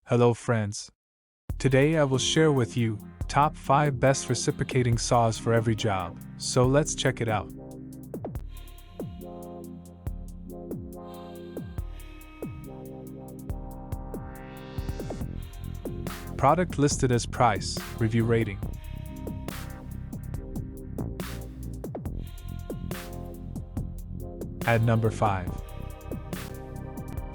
Hello friends. Today I will share with you top 5 best reciprocating saws for every job, so let's check it out. Product listed as price, review rating. At number 5.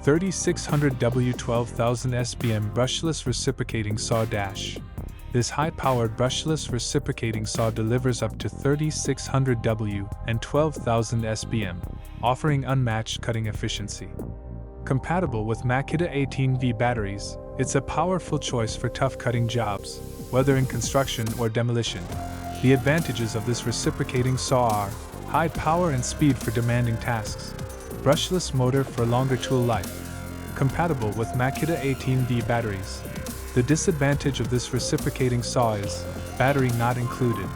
3600W 12,000 SBM Brushless Reciprocating Saw Dash. This high-powered brushless reciprocating saw delivers up to 3600W and 12,000 SBM, offering unmatched cutting efficiency. Compatible with Makita 18V batteries, it's a powerful choice for tough cutting jobs, whether in construction or demolition. The advantages of this reciprocating saw are high power and speed for demanding tasks, brushless motor for longer tool life, compatible with Makita 18V batteries. The disadvantage of this reciprocating saw is battery not included.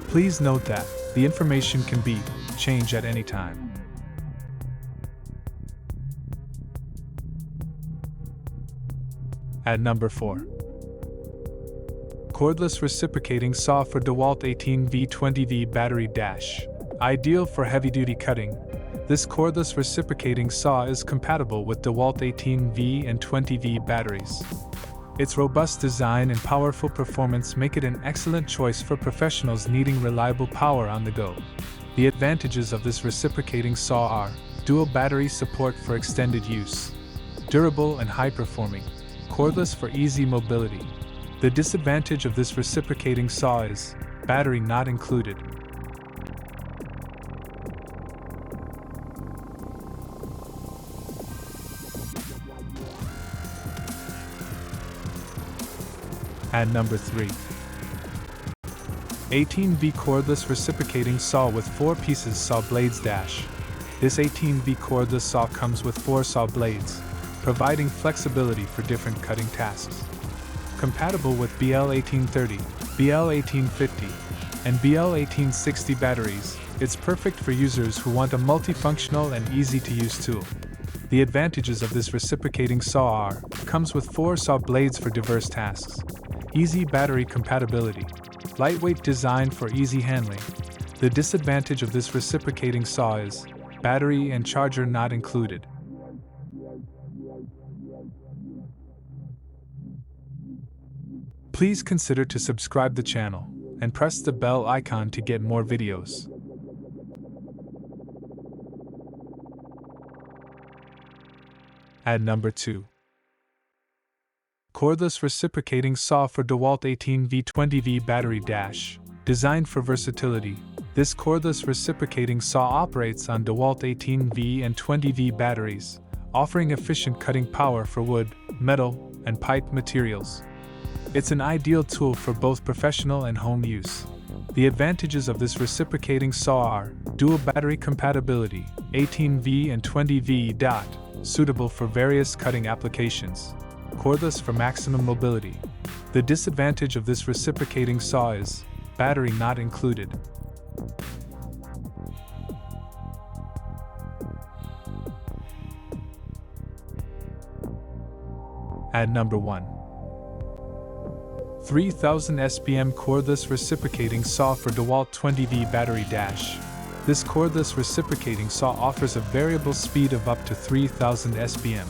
Please note that the information can be changed at any time. At number 4. Cordless Reciprocating Saw for Dewalt 18V 20V Battery Dash. Ideal for heavy-duty cutting, this cordless reciprocating saw is compatible with Dewalt 18V and 20V batteries. Its robust design and powerful performance make it an excellent choice for professionals needing reliable power on the go. The advantages of this reciprocating saw are dual battery support for extended use, durable and high-performing, cordless for easy mobility. The disadvantage of this reciprocating saw is battery not included. At number 3. 18V Cordless Reciprocating Saw with 4 pieces Saw Blades Dash. This 18V cordless saw comes with 4 saw blades, providing flexibility for different cutting tasks. Compatible with BL1830, BL1850, and BL1860 batteries, it's perfect for users who want a multifunctional and easy-to-use tool. The advantages of this reciprocating saw are comes with 4 saw blades for diverse tasks, easy battery compatibility, lightweight design for easy handling. The disadvantage of this reciprocating saw is battery and charger not included. Please consider to subscribe the channel and press the bell icon to get more videos. At number 2. Cordless Reciprocating Saw for Dewalt 18V 20V Battery Dash. Designed for versatility, this cordless reciprocating saw operates on Dewalt 18V and 20V batteries, offering efficient cutting power for wood, metal, and pipe materials. It's an ideal tool for both professional and home use. The advantages of this reciprocating saw are dual battery compatibility, 18V and 20V, suitable for various cutting applications, cordless for maximum mobility. The disadvantage of this reciprocating saw is battery not included. At number 1. 3000 SBM Cordless Reciprocating Saw for Dewalt 20V Battery Dash. This cordless reciprocating saw offers a variable speed of up to 3000 SBM,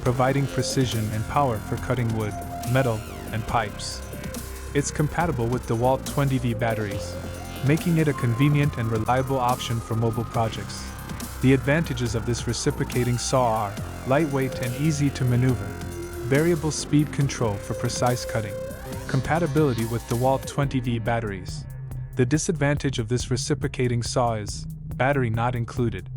providing precision and power for cutting wood, metal, and pipes. It's compatible with Dewalt 20V batteries, making it a convenient and reliable option for mobile projects. The advantages of this reciprocating saw are lightweight and easy to maneuver, variable speed control for precise cutting, compatibility with Dewalt 20V batteries. The disadvantage of this reciprocating saw is battery not included.